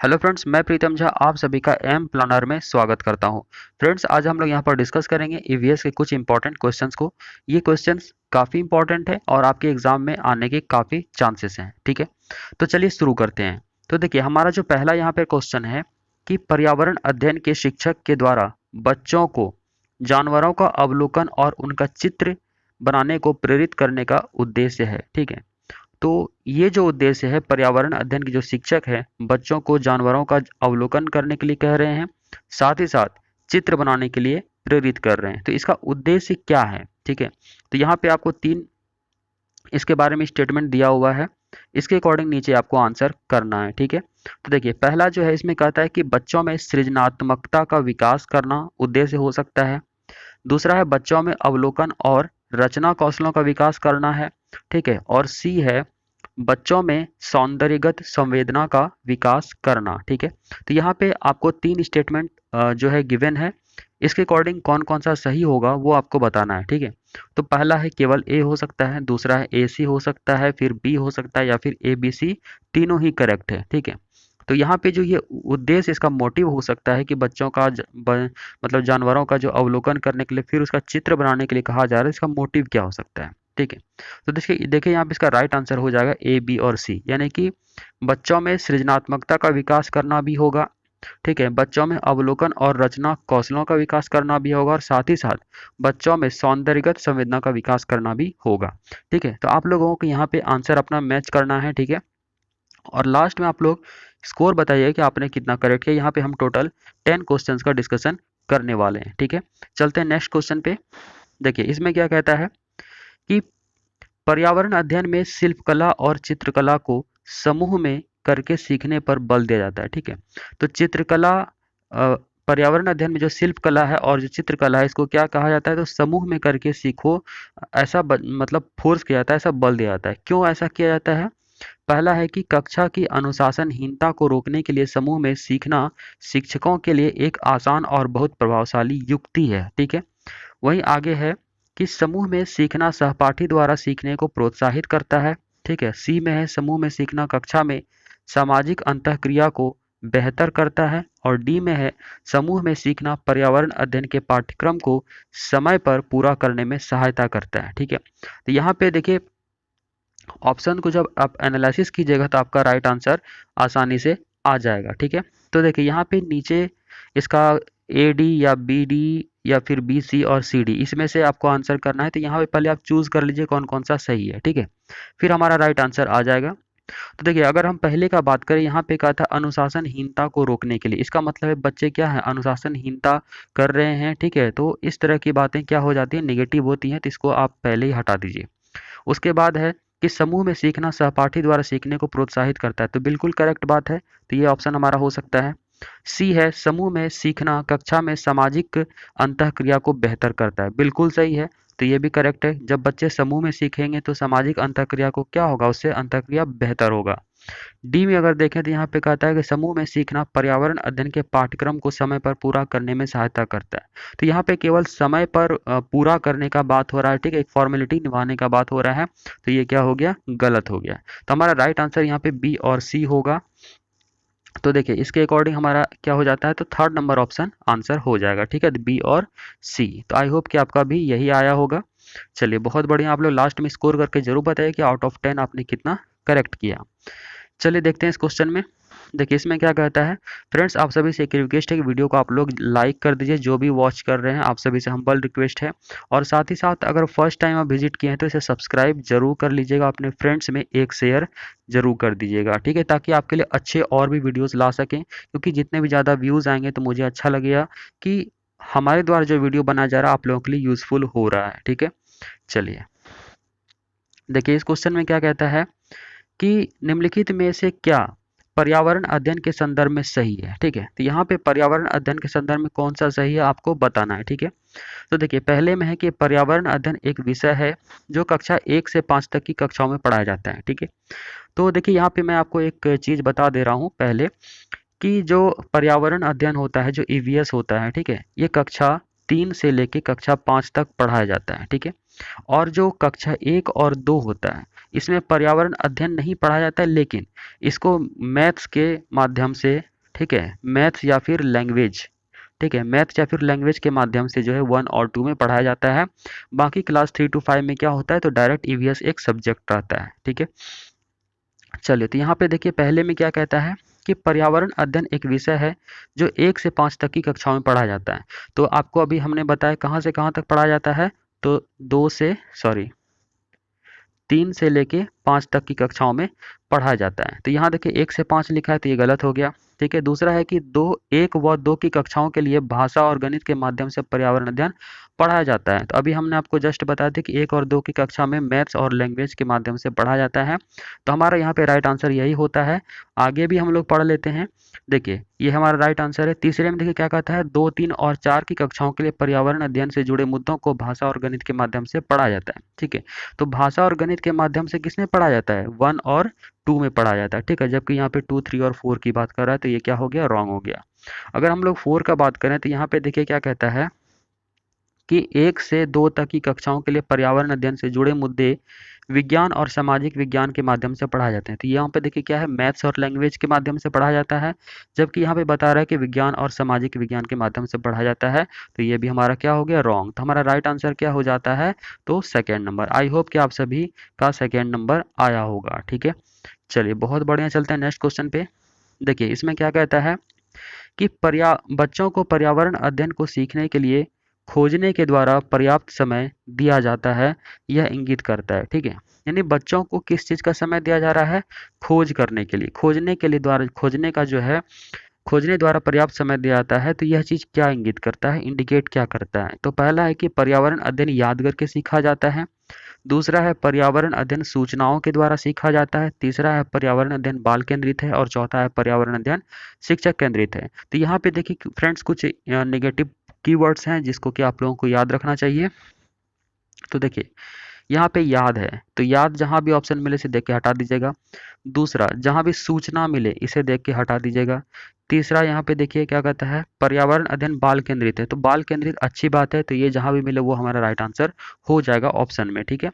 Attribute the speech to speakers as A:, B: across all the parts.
A: Hello friends, मैं प्रीतम झा आप सभी का एम प्लानर में स्वागत करता हूं। फ्रेंड्स, आज हम लोग यहां पर डिस्कस करेंगे ईवीएस के कुछ इंपॉर्टेंट क्वेश्चंस को। ये क्वेश्चंस काफ़ी इंपॉर्टेंट है और आपके एग्जाम में आने के काफ़ी चांसेस हैं। ठीक है, तो चलिए शुरू करते हैं। तो देखिए, हमारा जो पहला यहाँ पे क्वेश्चन है कि पर्यावरण अध्ययन के शिक्षक के द्वारा बच्चों को जानवरों का अवलोकन और उनका चित्र बनाने को प्रेरित करने का उद्देश्य है। ठीक है, तो ये जो उद्देश्य है, पर्यावरण अध्ययन के जो शिक्षक हैं बच्चों को जानवरों का अवलोकन करने के लिए कह रहे हैं, साथ ही साथ चित्र बनाने के लिए प्रेरित कर रहे हैं। तो इसका उद्देश्य क्या है? ठीक है, तो यहाँ पे आपको तीन इसके बारे में स्टेटमेंट दिया हुआ है। इसके अकॉर्डिंग नीचे आपको आंसर करना है। ठीक है, तो देखिए, पहला जो है इसमें कहता है कि बच्चों में सृजनात्मकता का विकास करना उद्देश्य हो सकता है। दूसरा है बच्चों में अवलोकन और रचना कौशलों का विकास करना है। ठीक है, और सी है बच्चों में सौंदर्यगत संवेदना का विकास करना। ठीक है, तो यहाँ पे आपको तीन स्टेटमेंट जो है गिवन है। इसके अकॉर्डिंग कौन कौन सा सही होगा वो आपको बताना है। ठीक है, तो पहला है केवल ए हो सकता है, दूसरा है ए सी हो सकता है, फिर बी हो सकता है, या फिर ए बी सी तीनों ही करेक्ट है। ठीक है, तो यहाँ पे जो ये उद्देश्य, इसका मोटिव हो सकता है कि बच्चों का मतलब जानवरों का जो अवलोकन करने के लिए फिर उसका चित्र बनाने के लिए कहा जा रहा है, इसका मोटिव क्या हो सकता है। ठीक है, तो देखिए देखिए यहाँ पे इसका राइट आंसर हो जाएगा ए बी और सी, यानी कि बच्चों में सृजनात्मकता का विकास करना भी होगा। ठीक है, बच्चों में अवलोकन और रचना कौशलों का विकास करना भी होगा, और साथ ही साथ बच्चों में सौंदर्यगत संवेदना का विकास करना भी होगा। ठीक है, तो आप लोगों को यहाँ पे आंसर अपना मैच करना है। ठीक है, और लास्ट में आप लोग स्कोर बताइए कि आपने कितना करेक्ट किया। यहाँ पे हम टोटल 10 क्वेश्चंस का डिस्कशन करने वाले हैं। ठीक है, चलते हैं नेक्स्ट क्वेश्चन पे। देखिए, इसमें क्या कहता है कि पर्यावरण अध्ययन में शिल्पकला और चित्रकला को समूह में करके सीखने पर बल दिया जाता है। ठीक है, तो चित्रकला पर्यावरण अध्ययन में जो शिल्पकला है और जो चित्रकला है, इसको क्या कहा जाता है? तो समूह में करके सीखो, ऐसा मतलब फोर्स किया जाता है, ऐसा बल दिया जाता है। क्यों ऐसा किया जाता है? पहला है कि कक्षा की अनुशासनहीनता को रोकने के लिए समूह में सीखना शिक्षकों के लिए एक आसान और बहुत प्रभावशाली युक्ति है। ठीक है, वहीं आगे है कि समूह में सीखना सहपाठी द्वारा सीखने को प्रोत्साहित करता है। ठीक है, सी में है समूह में सीखना कक्षा में सामाजिक अंतःक्रिया को बेहतर करता है, और डी में है समूह में सीखना पर्यावरण अध्ययन के पाठ्यक्रम को समय पर पूरा करने में सहायता करता है। ठीक है, तो यहाँ पे देखिए, ऑप्शन को जब आप एनालिसिस कीजिएगा तो आपका राइट आंसर आसानी से आ जाएगा। ठीक है, तो देखिए यहाँ पे नीचे इसका ए डी या बी डी या फिर बी सी और सी डी, इसमें से आपको आंसर करना है। तो यहाँ पे पहले आप चूज कर लीजिए कौन कौन सा सही है। ठीक है, फिर हमारा राइट आंसर आ जाएगा। तो देखिए, अगर हम पहले का बात करें, यहाँ पे कहा था अनुशासनहीनता को रोकने के लिए, इसका मतलब है बच्चे क्या है, अनुशासनहीनता कर रहे हैं। ठीक है, तो इस तरह की बातें क्या हो जाती है, नेगेटिव होती हैं, तो इसको आप पहले ही हटा दीजिए। उसके बाद है कि समूह में सीखना सहपाठी द्वारा सीखने को प्रोत्साहित करता है, तो बिल्कुल करेक्ट बात है, तो ये ऑप्शन हमारा हो सकता है। सी है समूह में सीखना कक्षा में सामाजिक अंतःक्रिया को बेहतर करता है, बिल्कुल सही है, तो ये भी करेक्ट है। जब बच्चे समूह में सीखेंगे तो सामाजिक अंतःक्रिया को क्या होगा, उससे अंतःक्रिया बेहतर होगा। डी में अगर देखें तो यहाँ पे कहता है कि समूह में सीखना पर्यावरण अध्ययन के पाठ्यक्रम को समय पर पूरा करने में सहायता करता है, तो यहाँ पे केवल समय पर पूरा करने का बात हो रहा है। ठीक है, एक फॉर्मेलिटी निभाने का बात हो रहा है, तो ये क्या हो गया, गलत हो गया। तो हमारा राइट आंसर यहाँ पे बी और सी होगा। तो देखिए, इसके अकॉर्डिंग हमारा क्या हो जाता है, तो थर्ड नंबर ऑप्शन आंसर हो जाएगा। ठीक है, बी और सी। तो आई होप कि आपका भी यही आया होगा। चलिए, बहुत बढ़िया। आप लोग लास्ट में स्कोर करके जरूर बताइए कि आउट ऑफ 10 आपने कितना करेक्ट किया। चलिए देखते हैं इस क्वेश्चन में। देखिए, इसमें क्या कहता है। फ्रेंड्स, आप सभी से एक रिक्वेस्ट है कि वीडियो को आप लोग लाइक कर दीजिए, जो भी वॉच कर रहे हैं आप सभी से हम्बल रिक्वेस्ट है। और साथ ही साथ अगर फर्स्ट टाइम आप विजिट किए हैं तो इसे सब्सक्राइब जरूर कर लीजिएगा, अपने फ्रेंड्स में एक शेयर जरूर कर दीजिएगा। ठीक है, ताकि आपके लिए अच्छे और भी वीडियोस ला सकें, क्योंकि जितने भी ज़्यादा व्यूज़ आएंगे तो मुझे अच्छा लगेगा कि हमारे द्वारा जो वीडियो बनाया जा रहा है आप लोगों के लिए यूज़फुल हो रहा है। ठीक है, चलिए देखिए, इस क्वेश्चन में क्या कहता है कि निम्नलिखित में से क्या पर्यावरण अध्ययन के संदर्भ में सही है। ठीक है, तो यहाँ पे पर्यावरण अध्ययन के संदर्भ में कौन सा सही है आपको बताना है। ठीक है, तो देखिए, पहले में है कि पर्यावरण अध्ययन एक विषय है जो कक्षा 1 से 5 तक की कक्षाओं में पढ़ाया जाता है। ठीक है, तो देखिए यहाँ पे मैं आपको एक चीज़ बता दे रहा हूँ पहले, कि जो पर्यावरण अध्ययन होता है, जो ईवीएस होता है, ठीक है, ये कक्षा 3 से लेके कक्षा 5 तक पढ़ाया जाता है। ठीक है, और जो कक्षा 1 और 2 होता है, इसमें पर्यावरण अध्ययन नहीं पढ़ाया जाता है, लेकिन इसको मैथ्स के माध्यम से ठीक है, मैथ्स या फिर लैंग्वेज, ठीक है, मैथ्स या फिर लैंग्वेज के माध्यम से जो है 1 और 2 में पढ़ाया जाता है। बाकी क्लास 3 to 5 में क्या होता है, तो डायरेक्ट ईवीएस एक सब्जेक्ट रहता है। ठीक है, चलिए तो यहाँ पे देखिए पहले में क्या कहता है कि पर्यावरण अध्ययन एक विषय है जो 1 से 5 तक की कक्षाओं में पढ़ाया जाता है। तो आपको अभी हमने बताया कहाँ से कहाँ तक पढ़ाया जाता है, तो 3 से लेके 5 तक की कक्षाओं में पढ़ाया जाता है। तो यहाँ देखिए 1 से 5 लिखा है तो ये गलत हो गया। ठीक है, दूसरा है कि 1 व 2 की कक्षाओं के लिए भाषा और गणित के माध्यम से पर्यावरण अध्ययन पढ़ाया जाता है। तो अभी हमने आपको जस्ट बताया था कि 1 और 2 की कक्षा में मैथ्स और लैंग्वेज के माध्यम से पढ़ाया जाता है। तो हमारा यहाँ पे राइट आंसर यही होता है। आगे भी हम लोग पढ़ लेते हैं। देखिए ये हमारा राइट आंसर है। तीसरे में देखिए क्या कहता है, 2, 3 और 4 की कक्षाओं के लिए पर्यावरण अध्ययन से जुड़े मुद्दों को भाषा और गणित के माध्यम से पढ़ाया जाता है। ठीक है, तो भाषा और गणित के माध्यम से किसमें पढ़ा जाता है, 1 और 2 में पढ़ा जाता है। ठीक है, जबकि यहाँ पे 2, 3 और 4 की बात कर रहा है तो ये क्या हो गया, रॉन्ग हो गया। अगर हम लोग 4 का बात करें तो यहाँ पे देखिए क्या कहता है कि 1 से 2 तक की कक्षाओं के लिए पर्यावरण अध्ययन से जुड़े मुद्दे विज्ञान और सामाजिक विज्ञान के माध्यम से पढ़ाए जाते हैं। तो यहाँ पे देखिए क्या है, मैथ्स और लैंग्वेज के माध्यम से पढ़ाया जाता है, जबकि यहाँ पे बता रहा है कि विज्ञान और सामाजिक विज्ञान के माध्यम से पढ़ाया जाता है। तो ये भी हमारा क्या हो गया, रॉन्ग। तो हमारा राइट आंसर क्या हो जाता है, तो सेकेंड नंबर। आई होप कि आप सभी का सेकेंड नंबर आया होगा। ठीक है, चलिए बहुत बढ़िया, चलते हैं नेक्स्ट क्वेश्चन पे। देखिए इसमें क्या कहता है कि बच्चों को पर्यावरण अध्ययन को सीखने के लिए खोजने के द्वारा पर्याप्त समय दिया जाता है, यह इंगित करता है। ठीक है, यानी बच्चों को किस चीज का समय दिया जा रहा है, खोज करने के लिए, खोजने के लिए द्वारा, खोजने का जो है, खोजने द्वारा पर्याप्त समय दिया जाता है। तो यह चीज क्या इंगित करता है, इंडिकेट क्या करता है, तो पहला है कि पर्यावरण अध्ययन याद करके सीखा जाता है। दूसरा है पर्यावरण अध्ययन सूचनाओं के द्वारा सीखा जाता है। तीसरा है पर्यावरण अध्ययन बाल केंद्रित है। और चौथा है पर्यावरण अध्ययन शिक्षक केंद्रित है। तो यहाँ पे देखिए फ्रेंड्स कुछ नेगेटिव कीवर्ड्स हैं जिसको कि आप लोगों को याद रखना चाहिए। तो देखिए यहाँ पे याद है, तो याद जहां भी ऑप्शन मिले इसे देख के हटा दीजिएगा। दूसरा, जहां भी सूचना मिले इसे देख के हटा दीजिएगा। तीसरा, यहाँ पे देखिए क्या कहता है, पर्यावरण अध्ययन बाल केंद्रित है, तो बाल केंद्रित अच्छी बात है, तो ये जहां भी मिले वो हमारा राइट आंसर हो जाएगा ऑप्शन में। ठीक है,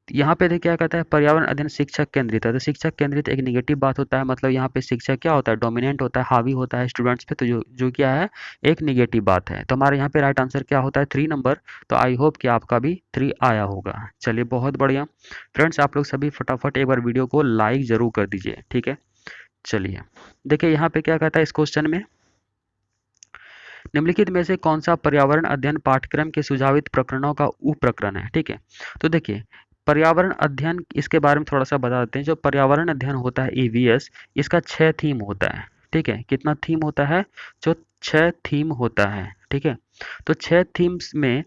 A: यहाँ पे देखिए क्या कहता है, पर्यावरण अध्ययन शिक्षक केंद्रित है, तो शिक्षक केंद्रित एक निगेटिव बात होता है, मतलब यहाँ पे शिक्षक क्या होता है, डोमिनेंट होता है, हावी होता है स्टूडेंट्स पे, तो जो क्या है, एक निगेटिव बात है। तो हमारे यहाँ पे राइट आंसर क्या होता है, 3 नंबर। तो आई होप कि आपका भी 3 आया होगा। चलिए बहुत बढ़िया फ्रेंड्स, आप लोग सभी फटाफट एक बार वीडियो को लाइक जरूर कर दीजिए। ठीक है, चलिए देखिए यहाँ पे क्या कहता है इस क्वेश्चन में, निम्नलिखित में से कौन सा पर्यावरण अध्ययन पाठ्यक्रम के सुझावित प्रकरणों का उप प्रकरण है। ठीक है, तो देखिए पर्यावरण अध्ययन, इसके बारे में थोड़ा सा बता देते हैं। जो पर्यावरण अध्ययन होता है ईवीएस, इसका 6 थीम होता है। ठीक है, कितना थीम होता है, जो 6 थीम होता है। ठीक है, तो 6 थीम्स में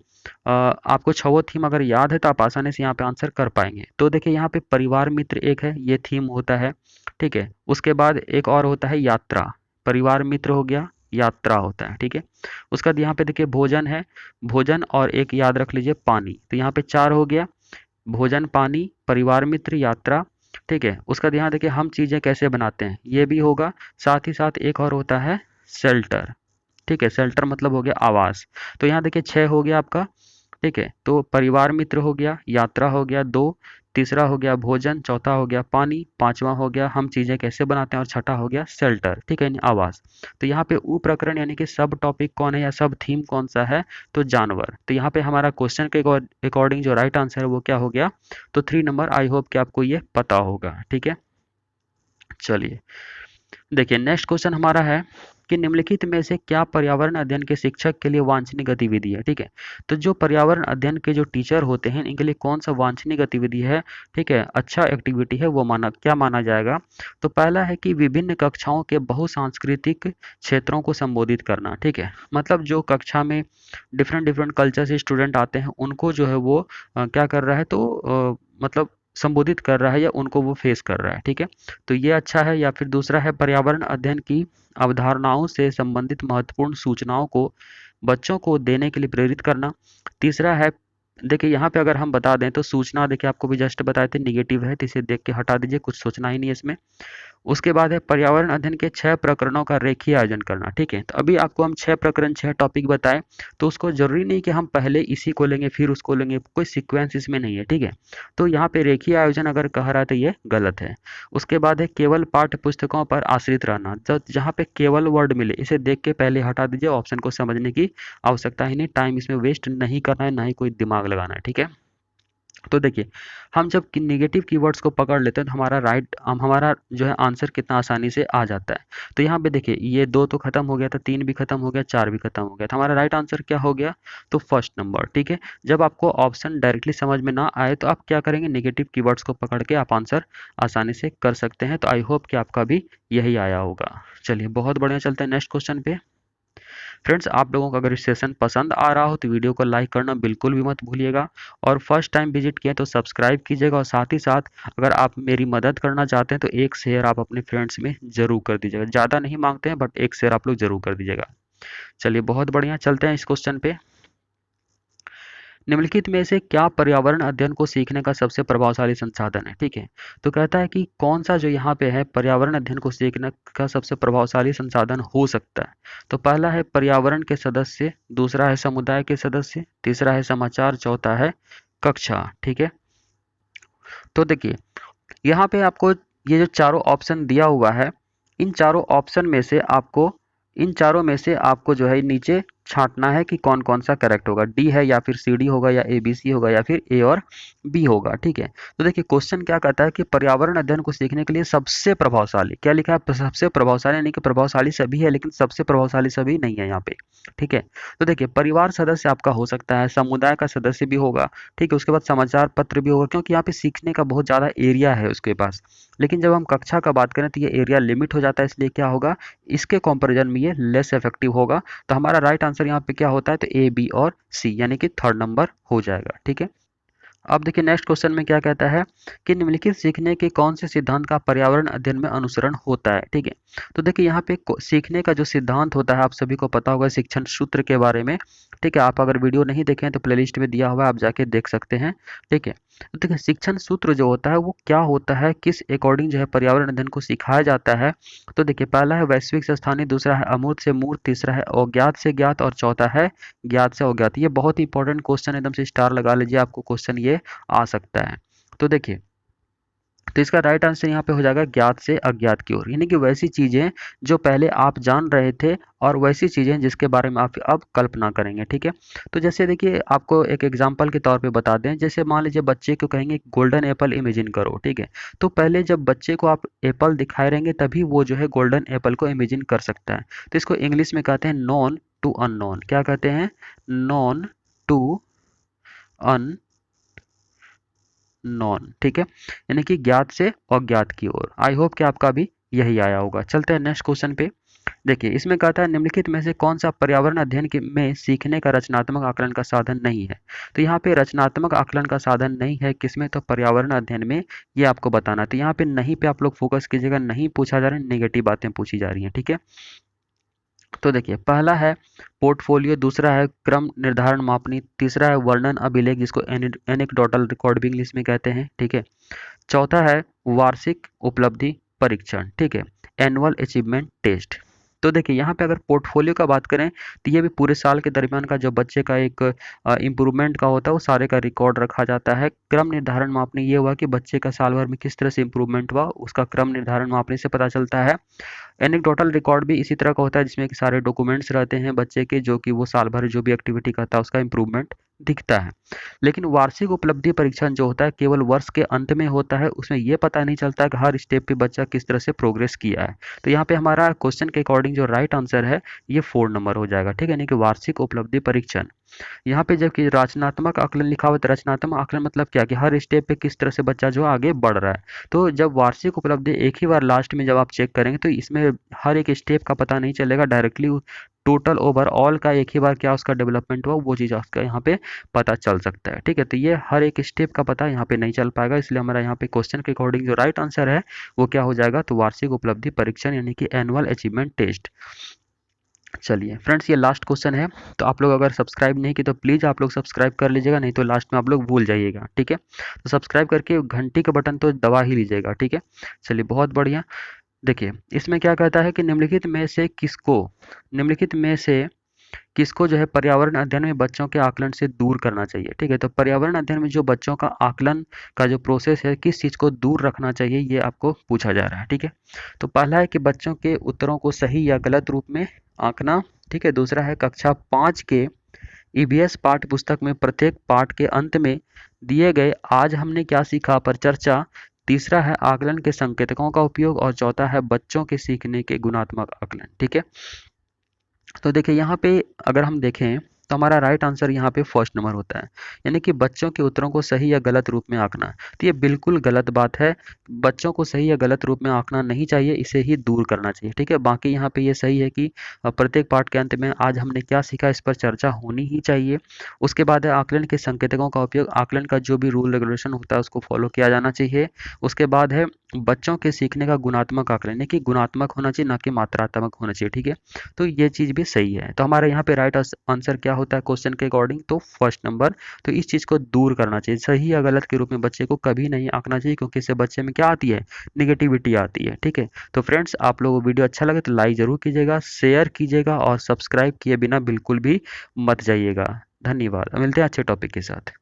A: आपको 6 थीम अगर याद है तो आप आसानी से यहाँ पे आंसर कर पाएंगे। तो देखिए यहाँ पे परिवार मित्र एक है, ये थीम होता है। ठीक है, उसके बाद एक और होता है यात्रा, परिवार मित्र हो गया, यात्रा होता है। ठीक है, उसका यहाँ पे देखिए भोजन है, भोजन और एक याद रख लीजिए पानी, तो यहाँ पे 4 हो गया, भोजन, पानी, परिवार मित्र, यात्रा। ठीक है, उसका यहाँ देखिए हम चीजें कैसे बनाते हैं, ये भी होगा। साथ ही साथ एक और होता है शेल्टर। ठीक है, शेल्टर मतलब हो गया आवास। तो यहाँ देखिए 6 हो गया आपका। ठीक है, तो परिवार मित्र हो गया, यात्रा हो गया 2, तीसरा हो गया भोजन, चौथा हो गया पानी, पांचवा हो गया हम चीजें कैसे बनाते हैं, और छठा हो गया शेल्टर। ठीक है, यानी आवास। तो यहाँ पे उप प्रकरण यानी कि सब टॉपिक कौन है या सब थीम कौन सा है, तो जानवर। तो यहाँ पे हमारा क्वेश्चन के अकॉर्डिंग जो राइट आंसर है वो क्या हो गया, तो 3 नंबर। आई होप कि आपको ये पता होगा। ठीक है, चलिए देखिए नेक्स्ट क्वेश्चन हमारा है कि निम्नलिखित में से क्या पर्यावरण अध्ययन के शिक्षक के लिए वांछनीय गतिविधि है। ठीक है, तो जो पर्यावरण अध्ययन के जो टीचर होते हैं इनके लिए कौन सा वांछनीय गतिविधि है, ठीक है, अच्छा एक्टिविटी है, वो क्या माना जाएगा। तो पहला है कि विभिन्न कक्षाओं के बहुसांस्कृतिक क्षेत्रों को संबोधित करना। ठीक है, मतलब जो कक्षा में डिफरेंट डिफरेंट कल्चर से स्टूडेंट आते हैं उनको जो है वो क्या कर रहा है, तो मतलब संबोधित कर रहा है या उनको वो फेस कर रहा है। ठीक है, तो ये अच्छा है। या फिर दूसरा है पर्यावरण अध्ययन की अवधारणाओं से संबंधित महत्वपूर्ण सूचनाओं को बच्चों को देने के लिए प्रेरित करना। तीसरा है, देखिए यहाँ पे अगर हम बता दें तो सूचना, देखिए आपको भी जस्ट बताए थे निगेटिव है, तो इसे देख के हटा दीजिए, कुछ सोचना ही नहीं है इसमें। उसके बाद है पर्यावरण अध्ययन के 6 प्रकरणों का रेखीय आयोजन करना। ठीक है, तो अभी आपको हम 6 प्रकरण 6 टॉपिक बताएं, तो उसको जरूरी नहीं कि हम पहले इसी को लेंगे फिर उसको लेंगे, कोई सीक्वेंस इसमें नहीं है। ठीक है, तो यहाँ पे रेखीय आयोजन अगर कह रहा है तो ये गलत है। उसके बाद है केवल पाठ्य पुस्तकों पर आश्रित रहना, जहाँ पे केवल वर्ड मिले इसे देख के पहले हटा दीजिए, ऑप्शन को समझने की आवश्यकता ही नहीं, टाइम इसमें वेस्ट नहीं करना है, ना ही कोई दिमाग लगाना है। ठीक है, तो देखिए हम जब नेगेटिव कीवर्ड्स को पकड़ लेते हैं तो हमारा जो है आंसर कितना आसानी से आ जाता है। तो यहाँ पे देखिए ये 2 तो खत्म हो गया था, 3 भी खत्म हो गया, 4 भी खत्म हो गया, तो हमारा राइट आंसर क्या हो गया, तो फर्स्ट नंबर। ठीक है, जब आपको ऑप्शन डायरेक्टली समझ में ना आए तो आप क्या करेंगे, नेगेटिव कीवर्ड्स को पकड़ के आप आंसर आसानी से कर सकते हैं। तो आई होप कि आपका भी यही आया होगा। चलिए बहुत बढ़िया, चलते हैं नेक्स्ट क्वेश्चन पे। फ्रेंड्स, आप लोगों को अगर सेशन पसंद आ रहा हो तो वीडियो को लाइक करना बिल्कुल भी मत भूलिएगा, और फर्स्ट टाइम विजिट किया तो सब्सक्राइब कीजिएगा, और साथ ही साथ अगर आप मेरी मदद करना चाहते हैं तो एक शेयर आप अपने फ्रेंड्स में जरूर कर दीजिएगा। ज़्यादा नहीं मांगते हैं, बट एक शेयर आप लोग जरूर कर दीजिएगा। चलिए बहुत बढ़िया, चलते हैं इस क्वेश्चन पे। निम्नलिखित में से क्या पर्यावरण अध्ययन को सीखने का सबसे प्रभावशाली संसाधन है। ठीक है, तो कहता है कि कौन सा जो यहाँ पे है पर्यावरण अध्ययन को सीखने का सबसे प्रभावशाली संसाधन हो सकता है। तो पहला है पर्यावरण के सदस्य, दूसरा है समुदाय के सदस्य, तीसरा है समाचार, चौथा है कक्षा। ठीक है, तो देखिए यहाँ पे आपको ये जो चारों ऑप्शन दिया हुआ है, इन चारों ऑप्शन में से आपको इन चारों में से आपको जो है नीचे छांटना है कि कौन कौन सा करेक्ट होगा, डी है या फिर सी डी होगा या ए बी सी होगा या फिर ए और बी होगा। ठीक है, तो देखिए क्वेश्चन क्या कहता है कि पर्यावरण अध्ययन को सीखने के लिए सबसे प्रभावशाली, क्या लिखा है, सबसे प्रभावशाली, यानी कि प्रभावशाली सभी है लेकिन सबसे प्रभावशाली सभी नहीं है यहाँ पे। ठीक है, तो देखिए परिवार सदस्य आपका हो सकता है, समुदाय का सदस्य भी होगा, ठीक है, उसके बाद समाचार पत्र भी होगा, क्योंकि यहाँ पे सीखने का बहुत ज़्यादा एरिया है उसके पास। लेकिन जब हम कक्षा का बात करें तो ये एरिया लिमिट हो जाता है, इसलिए क्या होगा, इसके कंपैरिजन में ये लेस इफेक्टिव होगा। तो हमारा राइट आंसर यहाँ पे क्या होता है, तो ए बी और सी, यानी कि थर्ड नंबर हो जाएगा। ठीक है, अब देखिए नेक्स्ट क्वेश्चन में क्या कहता है कि निम्नलिखित सीखने के कौन से सिद्धांत का पर्यावरण अध्ययन में अनुसरण होता है। ठीक है, तो देखिए यहाँ पे सीखने का जो सिद्धांत होता है आप सभी को पता होगा, शिक्षण सूत्र के बारे में। ठीक है, आप अगर वीडियो नहीं देखे हैं तो प्लेलिस्ट में दिया हुआ है, आप जाके देख सकते हैं। ठीक है, तो देखिए शिक्षण सूत्र जो होता है वो क्या होता है, किस अकॉर्डिंग जो है पर्यावरण अध्ययन को सिखाया जाता है। तो देखिए पहला है वैश्विक से स्थानीय, दूसरा है अमूर्त से मूर्त, तीसरा है अज्ञात से ज्ञात, और चौथा है ज्ञात से अज्ञात। ये बहुत ही इंपॉर्टेंट क्वेश्चन, एकदम से स्टार लगा लीजिए, आपको क्वेश्चन ये आ सकता है। तो देखिए, तो इसका राइट आंसर यहाँ पे हो जाएगा ज्ञात से अज्ञात की ओर, यानी कि वैसी चीजें जो पहले आप जान रहे थे और वैसी चीजें जिसके बारे में आप अब कल्पना करेंगे। ठीक है, तो जैसे देखिए आपको एक एग्जांपल के तौर पे बता दें, जैसे मान लीजिए बच्चे को कहेंगे गोल्डन एप्पल इमेजिन करो। ठीक है, तो पहले जब बच्चे को आप एप्पल दिखाए रहेंगे तभी वो जो है गोल्डन एप्पल को इमेजिन कर सकता है। तो इसको इंग्लिश में कहते हैं नॉन टू अननोन। क्या कहते हैं, नॉन टू अन नॉन। ठीक है, यानी कि ज्ञात से अज्ञात की ओर। आई होप कि आपका भी यही आया होगा। चलते हैं नेक्स्ट क्वेश्चन पे। देखिए इसमें कहता है निम्नलिखित में से कौन सा पर्यावरण अध्ययन में सीखने का रचनात्मक आकलन का साधन नहीं है। तो यहाँ पे रचनात्मक आकलन का साधन नहीं है किसमें, तो पर्यावरण अध्ययन में, ये आपको बताना। तो यहाँ पे नहीं पे आप लोग फोकस कीजिएगा, नहीं पूछा जा रहा है, नेगेटिव बातें पूछी जा रही हैं। ठीक है, तो देखिए पहला है पोर्टफोलियो, दूसरा है क्रम निर्धारण मापनी, तीसरा है वर्णन अभिलेख जिसको एनेक्डोटल रिकॉर्ड भी इंग्लिश में कहते हैं। ठीक है, चौथा है वार्षिक उपलब्धि परीक्षण। ठीक है, एनुअल अचीवमेंट टेस्ट। तो देखिए यहाँ पे अगर पोर्टफोलियो का बात करें तो ये भी पूरे साल के दरमियान का जो बच्चे का एक इम्प्रूवमेंट का होता है वो सारे का रिकॉर्ड रखा जाता है। क्रम निर्धारण मापने ये हुआ कि बच्चे का साल भर में किस तरह से इम्प्रूवमेंट हुआ, उसका क्रम निर्धारण मापने से पता चलता है। एनेक्डोटल रिकॉर्ड भी इसी तरह का होता है जिसमें कि सारे डॉक्यूमेंट्स रहते हैं बच्चे के, जो कि वो साल भर जो भी एक्टिविटी करता है उसका इम्प्रूवमेंट दिखता है। लेकिन वार्षिक उपलब्धि परीक्षण जो होता है केवल वर्ष के अंत में होता है, उसमें ये पता नहीं चलता है कि हर स्टेप पे बच्चा किस तरह से प्रोग्रेस किया है। तो यहाँ पे हमारा क्वेश्चन के अकॉर्डिंग जो राइट आंसर है ये 4 नंबर हो जाएगा। ठीक है, यानी कि वार्षिक उपलब्धि परीक्षण। यहाँ पे जबकि रचनात्मक आकलन लिखा हुआ है, तो रचनात्मक आकलन मतलब क्या कि हर स्टेप पे किस तरह से बच्चा जो आगे बढ़ रहा है। तो जब वार्षिक उपलब्धि एक ही बार लास्ट में जब आप चेक करेंगे तो इसमें हर एक स्टेप का पता नहीं चलेगा, डायरेक्टली टोटल ओवरऑल का एक ही बार क्या उसका डेवलपमेंट हुआ वो चीज़ आपका यहाँ पे पता चल सकता है। ठीक है, तो ये हर एक स्टेप का पता यहाँ पे नहीं चल पाएगा, इसलिए हमारा यहाँ पे क्वेश्चन के अकॉर्डिंग जो राइट आंसर है वो क्या हो जाएगा, तो वार्षिक उपलब्धि परीक्षण यानी कि एनुअल अचीवमेंट टेस्ट। चलिए फ्रेंड्स, ये लास्ट क्वेश्चन है, तो आप लोग अगर सब्सक्राइब नहीं की तो प्लीज़ आप लोग सब्सक्राइब कर लीजिएगा, नहीं तो लास्ट में आप लोग भूल जाइएगा। ठीक है, तो सब्सक्राइब करके घंटी का बटन तो दबा ही लीजिएगा। ठीक है, चलिए बहुत बढ़िया। देखिए इसमें क्या कहता है कि निम्नलिखित में से किसको जो है पर्यावरण अध्ययन में बच्चों के आकलन से दूर करना चाहिए। ठीक है, तो पर्यावरण अध्ययन में जो बच्चों का आकलन का जो प्रोसेस है, किस चीज़ को दूर रखना चाहिए, ये आपको पूछा जा रहा है। ठीक है, तो पहला है कि बच्चों के उत्तरों को सही या गलत रूप में आंकना। ठीक है, दूसरा है कक्षा 5 के ईवीएस पाठ्य पुस्तक में प्रत्येक पाठ के अंत में दिए गए आज हमने क्या सीखा पर चर्चा। तीसरा है आकलन के संकेतकों का उपयोग और चौथा है बच्चों के सीखने के गुणात्मक आकलन। ठीक है, तो देखिए यहाँ पे अगर हम देखें तो हमारा राइट आंसर यहाँ पे फर्स्ट नंबर होता है, यानी कि बच्चों के उत्तरों को सही या गलत रूप में आंकना। तो ये बिल्कुल गलत बात है, बच्चों को सही या गलत रूप में आंकना नहीं चाहिए, इसे ही दूर करना चाहिए। ठीक है, बाकी यहाँ पे ये सही है कि प्रत्येक पाठ के अंत में आज हमने क्या सीखा इस पर चर्चा होनी ही चाहिए। उसके बाद है आकलन के संकेतकों का उपयोग, आकलन का जो भी रूल रेगुलेशन होता है उसको फॉलो किया जाना चाहिए। उसके बाद है बच्चों के सीखने का गुणात्मक आकलन, यानी कि गुणात्मक होना चाहिए ना कि मात्रात्मक होना चाहिए। ठीक है, तो ये चीज़ भी सही है। तो हमारे यहाँ पे राइट आंसर क्या होता है क्वेश्चन के अकॉर्डिंग, तो फर्स्ट नंबर। तो इस चीज़ को दूर करना चाहिए, सही या गलत के रूप में बच्चे को कभी नहीं आंकना चाहिए, क्योंकि इससे बच्चे में क्या आती है, निगेटिविटी आती है। ठीक है, तो फ्रेंड्स आप लोगों को वीडियो अच्छा लगे तो लाइक ज़रूर कीजिएगा, शेयर कीजिएगा और सब्सक्राइब किए बिना बिल्कुल भी मत जाइएगा। धन्यवाद, मिलते हैं अच्छे टॉपिक के साथ।